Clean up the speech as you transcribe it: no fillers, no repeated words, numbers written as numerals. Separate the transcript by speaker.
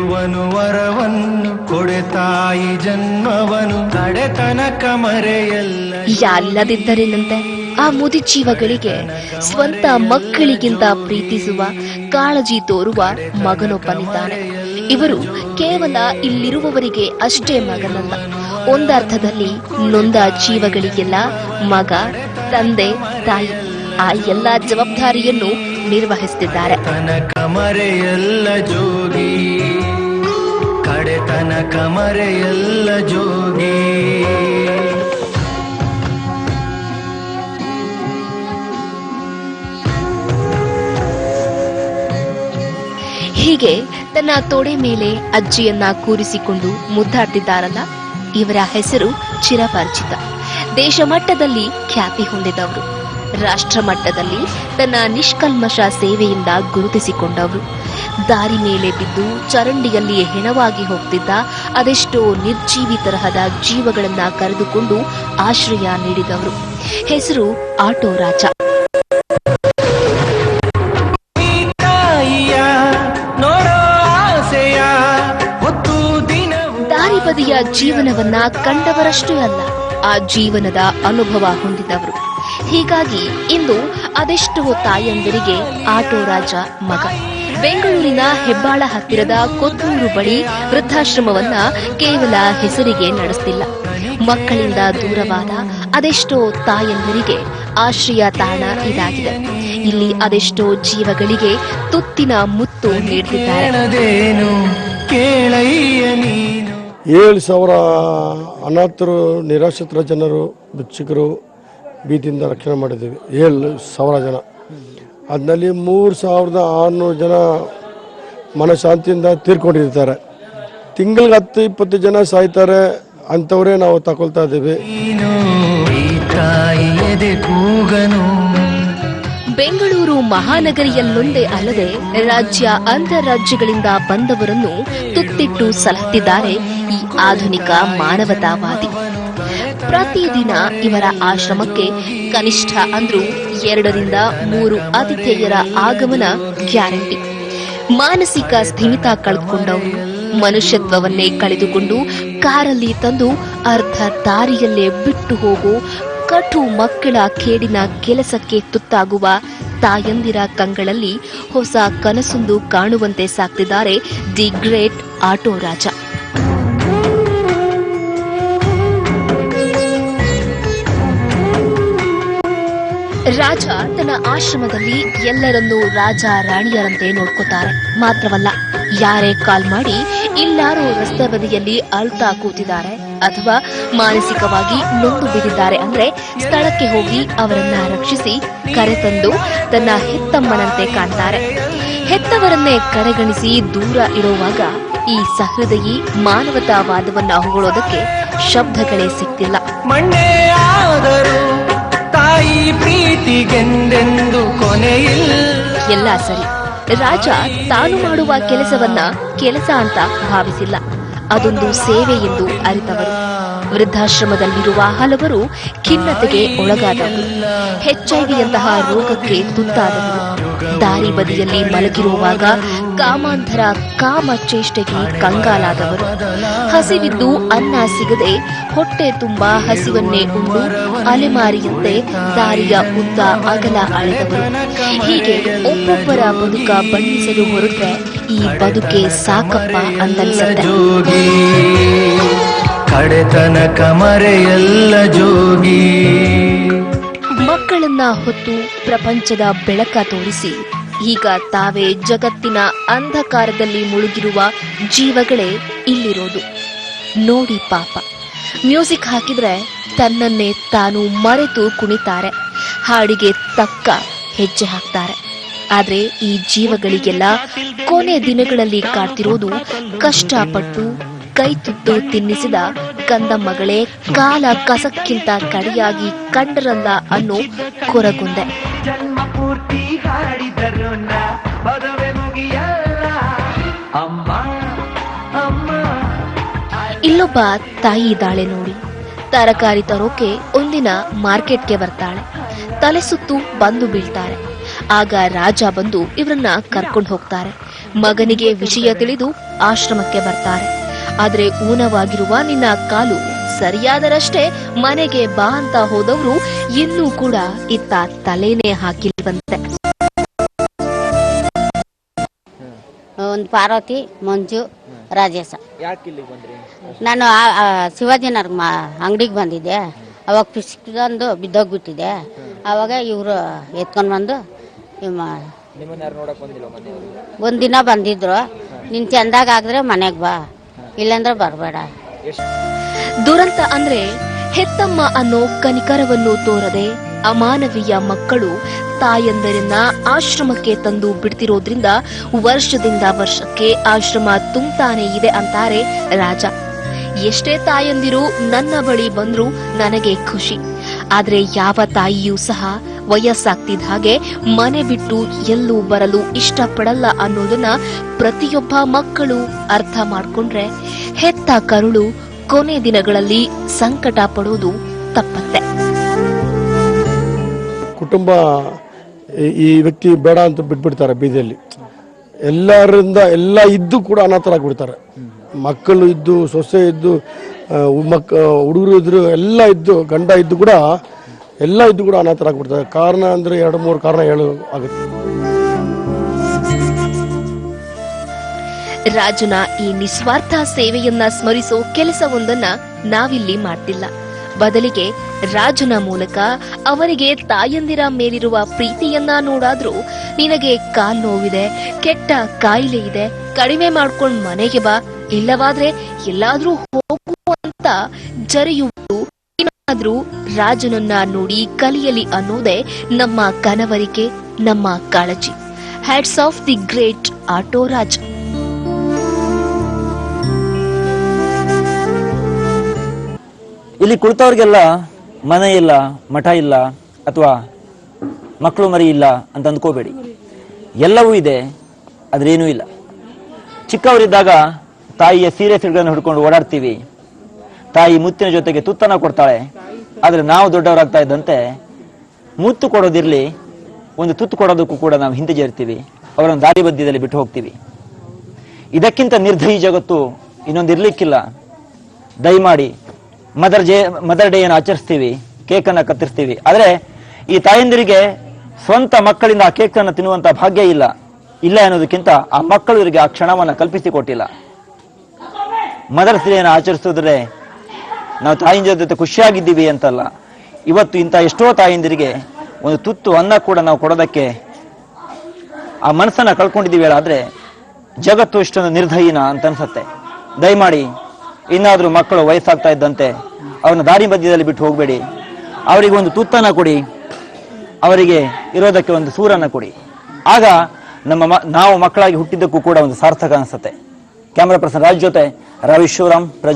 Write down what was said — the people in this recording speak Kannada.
Speaker 1: ನೀಡುವನು ವರವನ್ನು ಕೊಡೆ ತಾಯಿ ಜನ್ಮವನು ಕಡೆತನಕ ಮರೆಯಲ್ಲ.
Speaker 2: ಯಾರಿಲ್ಲದಿದ್ದರೇನಂತೆ ಆ ಮುದಿ ಜೀವಗಳಿಗೆ ಸ್ವಂತ ಮಕ್ಕಳಿಗಿಂತ ಪ್ರೀತಿಸುವ ಕಾಳಜಿ ತೋರುವ ಮಗನೊಬ್ಬನಿದ್ದಾನೆ. ಇವರು ಕೇವಲ ಇಲ್ಲಿರುವವರಿಗೆ ಅಷ್ಟೇ ಮಗನಲ್ಲ, ಒಂದರ್ಥದಲ್ಲಿ ನೊಂದ ಜೀವಗಳಿಗೆಲ್ಲ ಮಗ, ತಂದೆ, ತಾಯಿ ಆ ಎಲ್ಲಾ ಜವಾಬ್ದಾರಿಯನ್ನು ನಿರ್ವಹಿಸುತ್ತಿದ್ದಾರೆ.
Speaker 1: ತನಕ ಮರೆಯಲ್ಲ ಜೋಗಿ, ಕಡೆತನಕ ಮರೆಯಲ್ಲ ಜೋಗಿ.
Speaker 2: ಹೀಗೆ ತನ್ನ ತೊಡೆ ಮೇಲೆ ಅಜ್ಜಿಯನ್ನ ಕೂರಿಸಿಕೊಂಡು ಮುದ್ದಾಡ್ತಿದ್ದಾರಲ್ಲ, ಇವರ ಹೆಸರು ಚಿರಪರಿಚಿತ. ದೇಶ ಮಟ್ಟದಲ್ಲಿ ಖ್ಯಾತಿ ಹೊಂದಿದವರು, ರಾಷ್ಟ್ರ ಮಟ್ಟದಲ್ಲಿ ತನ್ನ ನಿಷ್ಕಲ್ಮಶ ಸೇವೆಯಿಂದ ಗುರುತಿಸಿಕೊಂಡವರು. ದಾರಿ ಮೇಲೆ ಬಿದ್ದು ಚರಂಡಿಯಲ್ಲಿ ಹೆಣವಾಗಿ ಹೋಗ್ತಿದ್ದ ಅದೆಷ್ಟೋ ನಿರ್ಜೀವಿ ತರಹದ ಜೀವಗಳನ್ನ ಕರೆದುಕೊಂಡು ಆಶ್ರಯ ನೀಡಿದವರು. ಹೆಸರು ಆಟೋ ರಾಜ. ದಾರಿ ಬದಿಯ ಜೀವನವನ್ನ ಕಂಡವರಷ್ಟೇ ಅಲ್ಲ, ಆ ಜೀವನದ ಅನುಭವ ಹೊಂದಿದವರು. ಹೀಗಾಗಿ ಇಂದು ಅದೆಷ್ಟೋ ತಾಯಂದಿರಿಗೆ ಆಟೋ ರಾಜ ಮಗ. ಬೆಂಗಳೂರಿನ ಹೆಬ್ಬಾಳ ಹತ್ತಿರದ ಕೊತ್ತೂರು ಬಳಿ ವೃದ್ಧಾಶ್ರಮವನ್ನ ಕೇವಲ ಹೆಸರಿಗೆ ನಡೆಸ್ತಿಲ್ಲ, ಮಕ್ಕಳಿಂದ ದೂರವಾದ ಅದೆಷ್ಟೋ ತಾಯಂದಿರಿಗೆ ಆಶ್ರಯ ತಾಣ ಇದಾಗಿದೆ. ಇಲ್ಲಿ ಅದೆಷ್ಟೋ ಜೀವಗಳಿಗೆ ತುತ್ತಿನ ಮುತ್ತು ನೀಡುತ್ತಿದ್ದಾರೆ.
Speaker 3: 7,000 ಅನಾಥರು, ನಿರಾಶ್ರಿತರ ಜನರು, ಭಿಕ್ಷುಕರು ಬೀದಿಯಿಂದ ರಕ್ಷಣೆ ಮಾಡಿದ್ದೀವಿ. 7,000 ಜನ. ಅದರಲ್ಲಿ 3,600 ಜನ ಮನಶಾಂತಿಯಿಂದ ತೀರ್ಕೊಂಡಿರ್ತಾರೆ. ತಿಂಗಳಿಗೆ 10-20 ಜನ ಸಾಯ್ತಾರೆ. ಅಂಥವರೇ ನಾವು ತಗೊಳ್ತಾ ಇದ್ದೀವಿ.
Speaker 2: ಬೆಂಗಳೂರು ಮಹಾನಗರಿಯಲ್ಲೊಂದೇ ಅಲ್ಲದೆ ರಾಜ್ಯ ಅಂತರ್ರಾಜ್ಯಗಳಿಂದ ಬಂದವರನ್ನು ತುತ್ತಿಟ್ಟು ಸಲಹುತ್ತಿದ್ದಾರೆ ಈ ಆಧುನಿಕ ಮಾನವತಾವಾದಿ. ಪ್ರತಿದಿನ ಇವರ ಆಶ್ರಮಕ್ಕೆ ಕನಿಷ್ಠ ಅಂದ್ರೂ 2-3 ಆತಿಥೇಯರ ಆಗಮನ ಗ್ಯಾರಂಟಿ. ಮಾನಸಿಕ ಸ್ಥಿಮಿತ ಕಳೆದುಕೊಂಡವರು, ಮನುಷ್ಯತ್ವವನ್ನೇ ಕಳೆದುಕೊಂಡು ಕಾರಲ್ಲಿ ತಂದು ಅರ್ಧ ದಾರಿಯಲ್ಲೇ ಬಿಟ್ಟು ಹೋಗೋ ಕಟು ಮಕ್ಕಳ ಕೇಡಿನ ಕೆಲಸಕ್ಕೆ ತುತ್ತಾಗುವ ತಾಯಂದಿರ ಕಂಗಳಲ್ಲಿ ಹೊಸ ಕನಸೊಂದು ಕಾಣುವಂತೆ ಸಾಕ್ತಿದ್ದಾರೆ ದಿ ಗ್ರೇಟ್ ಆಟೋ ರಾಜ. ರಾಜ ತನ್ನ ಆಶ್ರಮದಲ್ಲಿ ಎಲ್ಲರನ್ನೂ ರಾಜ ರಾಣಿಯರಂತೆ ನೋಡ್ಕೋತಾರೆ. ಮಾತ್ರವಲ್ಲ, ಯಾರೇ ಕಾಲ್ ಮಾಡಿ ಇಲ್ಲಾರೋ ರಸ್ತೆ ಬದಿಯಲ್ಲಿ ಅಳ್ತಾ ಕೂತಿದ್ದಾರೆ ಅಥವಾ ಮಾನಸಿಕವಾಗಿ ನೊಂದು ಬಿದ್ದಿದ್ದಾರೆ ಅಂದ್ರೆ ಸ್ಥಳಕ್ಕೆ ಹೋಗಿ ಅವರನ್ನ ರಕ್ಷಿಸಿ ಕರೆತಂದು ತನ್ನ ಹೆತ್ತಮ್ಮನಂತೆ ಕಾಣ್ತಾರೆ. ಹೆತ್ತವರನ್ನೇ ಕರೆಗಣಿಸಿ ದೂರ ಇರುವಾಗ ಈ ಸಹೃದಯಿ ಮಾನವತಾವಾದವನ್ನ ಹೊಗಳೋದಕ್ಕೆ ಶಬ್ದಗಳೇ ಸಿಕ್ತಿಲ್ಲ.
Speaker 1: ತಾಯಿ ಪ್ರೀತಿಗೆಂದೆಂದು ಕೊನೆಯಿಲ್ಲ.
Speaker 2: ಎಲ್ಲ ಸರಿ, ರಾಜ ತಾನು ಮಾಡುವ ಕೆಲಸವನ್ನ ಕೆಲಸ ಅಂತ ಭಾವಿಸಿಲ್ಲ, ಅದೊಂದು ಸೇವೆ ಎಂದು ಅರಿತವರು. ವೃದ್ಧಾಶ್ರಮದಲ್ಲಿರುವ ಹಲವರು ಖಿನ್ನತೆಗೆ ಒಳಗಾದವರು, HIV-ಯಂತಹ ರೋಗಕ್ಕೆ ತುತ್ತಾದವರು, ದಾರಿ ಬದಿಯಲ್ಲಿ ಮಲಗಿರುವಾಗ ಕಾಮಾಂಧರ ಕಾಮ ಚೇಷ್ಟೆಗೆ ಕಂಗಾಲಾದವರು, ಹಸಿವಿದ್ದು ಅನ್ನ ಸಿಗದೆ ಹೊಟ್ಟೆ ತುಂಬಾ ಹಸಿವನ್ನೇ ಉಂಡು ಅಲೆಮಾರಿಯಂತೆ ದಾರಿಯ ಉದ್ದ ಅಗಲ ಅಳೆದವರು. ಹೀಗೆ ಒಬ್ಬೊಬ್ಬರ ಬದುಕ ಬಣ್ಣಿಸಲು ಹೊರಟ್ರೆ ಈ ಬದುಕೆ ಸಾಕಪ್ಪ ಅಂತನ್ಸುತ್ತೆ.
Speaker 1: ಕಡೆತನಕ ಮರೆಯಲ್ಲ ಜೋಗಿ.
Speaker 2: ಮಕ್ಕಳನ್ನ ಹೊತ್ತು ಪ್ರಪಂಚದ ಬೆಳಕ ತೋರಿಸಿ ಈಗ ತಾವೇ ಜಗತ್ತಿನ ಅಂಧಕಾರದಲ್ಲಿ ಮುಳುಗಿರುವ ಜೀವಗಳೇ ಇಲ್ಲಿರೋದು. ನೋಡಿ ಪಾಪ, ಮ್ಯೂಸಿಕ್ ಹಾಕಿದ್ರೆ ತನ್ನನ್ನೇ ತಾನು ಮರೆತು ಕುಣಿತಾರೆ, ಹಾಡಿಗೆ ತಕ್ಕ ಹೆಜ್ಜೆ ಹಾಕ್ತಾರೆ. ಆದ್ರೆ ಈ ಜೀವಗಳಿಗೆಲ್ಲ ಕೊನೆ ದಿನಗಳಲ್ಲಿ ಕಾಡ್ತಿರೋದು ಕಷ್ಟಪಟ್ಟು ಕೈ ತುತ್ತು ತಿನ್ನಿಸಿದ ಕಂದಮ್ಮಗಳೇ ಕಾಲ ಕಸಕ್ಕಿಂತ ಕಡೆಯಾಗಿ ಕಂಡರಲ್ಲ ಅನ್ನೋ ಕೊರಗುಂದೆ. ಇಲ್ಲೊಬ್ಬ ತಾಯಿ ಇದ್ದಾಳೆ ನೋಡಿ. ತರಕಾರಿ ತರೋಕೆ ಒಂದಿನ ಮಾರ್ಕೆಟ್ಗೆ ಬರ್ತಾಳೆ. ತಲೆ ಸುತ್ತು ಬಂದು ಬೀಳ್ತಾರೆ. ಆಗ ರಾಜ ಬಂದು ಇವರನ್ನ ಕರ್ಕೊಂಡು ಹೋಗ್ತಾರೆ. ಮಗನಿಗೆ ವಿಷಯ ತಿಳಿದು ಆಶ್ರಮಕ್ಕೆ ಬರ್ತಾರೆ. ಆದ್ರೆ ಊನವಾಗಿರುವ ನಿನ್ನ ಕಾಲು ಸರಿಯಾದರಷ್ಟೇ ಮನೆಗೆ ಬಾ ಅಂತ ಹೋದವರು ಇನ್ನೂ ಕೂಡ ಇತ್ತ ತಲೆನೇ ಹಾಕಿಲ್ವಂತೆ.
Speaker 4: ಒಂದು ಪಾರ್ವತಿ, ಮಂಜು, ರಾಜೇಶ. ನಾನು ಶಿವಾಜಿನಗರ ಅಂಗಡಿಗೆ ಬಂದಿದ್ದೆ. ಅವಾಗ ಪಿಸ್ಕೊಂಡು ಬಿದ್ದೋಗ್ಬಿಟ್ಟಿದೆ. ಅವಾಗ ಇವರು ಎತ್ಕೊಂಡು ಬಂದು ಒಂದಿನ ಬಂದಿದ್ರು. ನಿನ್ ಚಂದಾಗ ಆಗಿದ್ರೆ ಮನೆಗೆ ಬಾ, ಇಲ್ಲಾಂದ್ರೆ ಬರಬೇಡ.
Speaker 2: ದುರಂತ ಅಂದ್ರೆ ಹೆತ್ತಮ್ಮ ಅನ್ನೋ ಕನಿಕರವನ್ನು ತೋರದೆ ಅಮಾನವೀಯ ಮಕ್ಕಳು ತಾಯಂದರನ್ನ ಆಶ್ರಮಕ್ಕೆ ತಂದು ಬಿಡ್ತಿರೋದ್ರಿಂದ ವರ್ಷದಿಂದ ವರ್ಷಕ್ಕೆ ಆಶ್ರಮ ತುಂಬ್ತಾನೆ ಇದೆ ಅಂತಾರೆ ರಾಜ. ಎಷ್ಟೇ ತಾಯಂದಿರು ನನ್ನ ಬಳಿ ಬಂದ್ರು ನನಗೆ ಖುಷಿ. ಆದ್ರೆ ಯಾವ ತಾಯಿಯೂ ಸಹ ವಯಸ್ಸಾಗ್ತಿದ್ದ ಹಾಗೆ ಮನೆ ಬಿಟ್ಟು ಎಲ್ಲೂ ಬರಲು ಇಷ್ಟಪಡಲ್ಲ ಅನ್ನೋದನ್ನ ಪ್ರತಿಯೊಬ್ಬ ಮಕ್ಕಳು ಅರ್ಥ ಮಾಡ್ಕೊಂಡ್ರೆ ಹೆತ್ತ ಕರುಳು ಕೊನೆ ದಿನಗಳಲ್ಲಿ ಸಂಕಟ ಪಡೋದು ತಪ್ಪತ್ತೆ.
Speaker 3: ಕುಟುಂಬ ಈ ವ್ಯಕ್ತಿ ಬೇಡ ಅಂತ ಬಿಟ್ಬಿಡ್ತಾರೆ. ಬೀದಿಯಲ್ಲಿ ಎಲ್ಲರಿಂದ ಎಲ್ಲ ಇದ್ದು ಕೂಡ ಅನಾಥರಾಗ್ಬಿಡ್ತಾರೆ. ಮಕ್ಕಳು ಇದ್ದು, ಸೊಸೆ ಇದ್ದು, ಹುಡುಗರು ಇದ್ರು, ಎಲ್ಲ ಇದ್ದು, ಗಂಡ ಇದ್ದು ಕೂಡ ಎಲ್ಲ ಇದ್ದು ಕೂಡ ಅನಾಥರಾಗ್ಬಿಡ್ತಾರೆ. ಕಾರಣ ಅಂದ್ರೆ 2-3 ಕಾರಣ ಹೇಳು ಆಗುತ್ತೆ.
Speaker 2: ರಾಜನ ಈ ನಿಸ್ವಾರ್ಥ ಸೇವೆಯನ್ನ ಸ್ಮರಿಸೋ ಕೆಲಸವೊಂದನ್ನ ನಾವಿಲ್ಲಿ ಮಾಡ್ತಿಲ್ಲ. ಬದಲಿಗೆ ರಾಜನ ಮೂಲಕ ಅವರಿಗೆ ತಾಯಂದಿರ ಮೇಲಿರುವ ಪ್ರೀತಿಯನ್ನ ನೋಡಾದ್ರೂ ನಿನಗೆ ಕಾಲ್ ನೋವಿದೆ, ಕೆಟ್ಟ ಕಾಯಿಲೆ ಇದೆ, ಕಡಿಮೆ ಮಾಡ್ಕೊಂಡ್ ಮನೆಗೆ ಬಾ, ಇಲ್ಲವಾದ್ರೆ ಎಲ್ಲಾದ್ರೂ ಹೋಗು ಅಂತ ಜರೆಯುವುದು ಏನಾದ್ರೂ ರಾಜನನ್ನ ನೋಡಿ ಕಲಿಯಲಿ ಅನ್ನೋದೇ ನಮ್ಮ ಕನವರಿಕೆ, ನಮ್ಮ ಕಾಳಜಿ. Hats off the great auto Raj.
Speaker 5: ಇಲ್ಲಿ ಕುಳಿತವ್ರಿಗೆಲ್ಲ ಮನೆ ಇಲ್ಲ, ಮಠ ಇಲ್ಲ, ಅಥವಾ ಮಕ್ಕಳು ಮರಿ ಇಲ್ಲ ಅಂತ ಅಂದ್ಕೋಬೇಡಿ. ಎಲ್ಲವೂ ಇದೆ, ಆದ್ರೇನೂ ಇಲ್ಲ. ಚಿಕ್ಕವರಿದ್ದಾಗ ತಾಯಿಯ ಸೀರೆ ಸಿಡ್ಗಳನ್ನು ಹಿಡ್ಕೊಂಡು ಓಡಾಡ್ತೀವಿ. ತಾಯಿ ಮುತ್ತಿನ ಜೊತೆಗೆ ತುತ್ತನ ಕೊಡ್ತಾಳೆ. ಆದರೆ ನಾವು ದೊಡ್ಡವರಾಗ್ತಾ ಇದ್ದಂತೆ ಮುತ್ತು ಕೊಡೋದಿರ್ಲಿ, ಒಂದು ತುತ್ತು ಕೊಡೋದಕ್ಕೂ ಕೂಡ ನಾವು ಹಿಂದೆ ಅವರನ್ನು ದಾರಿ ಬದ್ಯದಲ್ಲಿ ಬಿಟ್ಟು ಹೋಗ್ತೀವಿ. ಇದಕ್ಕಿಂತ ನಿರ್ದಯಿ ಜಗತ್ತು ಇನ್ನೊಂದಿರ್ಲಿಕ್ಕಿಲ್ಲ. ದಯಮಾಡಿ ಮದರ್ ಡೇ ಆಚರಿಸ್ತೀವಿ, ಕೇಕನ್ನು ಕತ್ತರಿಸ್ತೀವಿ. ಆದರೆ ಈ ತಾಯಂದಿರಿಗೆ ಸ್ವಂತ ಮಕ್ಕಳಿಂದ ಆ ಕೇಕನ್ನು ತಿನ್ನುವಂತ ಭಾಗ್ಯ ಇಲ್ಲ ಅನ್ನೋದಕ್ಕಿಂತ ಆ ಮಕ್ಕಳು ಇವರಿಗೆ ಆ ಕ್ಷಣವನ್ನು ಕಲ್ಪಿಸಿಕೊಟ್ಟಿಲ್ಲ. ಮದರ್ಸ್ ಡೇಯನ್ನು ಆಚರಿಸೋದ್ರೆ ನಾವು ತಾಯಿಂದಿರ ಜೊತೆ ಖುಷಿಯಾಗಿದ್ದೀವಿ ಅಂತಲ್ಲ. ಇವತ್ತು ಇಂಥ ಎಷ್ಟೋ ತಾಯಂದಿರಿಗೆ ಒಂದು ತುತ್ತು ಅನ್ನ ಕೂಡ ನಾವು ಕೊಡೋದಕ್ಕೆ ಆ ಮನಸ್ಸನ್ನ ಕಳ್ಕೊಂಡಿದ್ದೀವಿ. ಆದ್ರೆ ಜಗತ್ತು ಇಷ್ಟೊಂದು ನಿರ್ದಯಿನ ಅಂತ ಅನ್ಸತ್ತೆ. ದಯಮಾಡಿ ಇನ್ನಾದ್ರೂ ಮಕ್ಕಳು ವಯಸ್ಸಾಗ್ತಾ ಇದ್ದಂತೆ ಅವ್ರನ್ನ ದಾರಿ ಮಧ್ಯದಲ್ಲಿ ಬಿಟ್ಟು ಹೋಗಬೇಡಿ. ಅವರಿಗೆ ಒಂದು ತುತ್ತನ್ನ ಕೊಡಿ, ಅವರಿಗೆ ಇರೋದಕ್ಕೆ ಒಂದು ಸೂರನ್ನ ಕೊಡಿ. ಆಗ ನಾವು ಮಕ್ಕಳಾಗಿ ಹುಟ್ಟಿದ್ದಕ್ಕೂ ಕೂಡ ಒಂದು ಸಾರ್ಥಕ ಅನಿಸುತ್ತೆ. ಕ್ಯಾಮರಾ ಪರ್ಸನ್ ರಾಜ್ ಜೊತೆ ರವಿ ಶಿವರಾಮ್.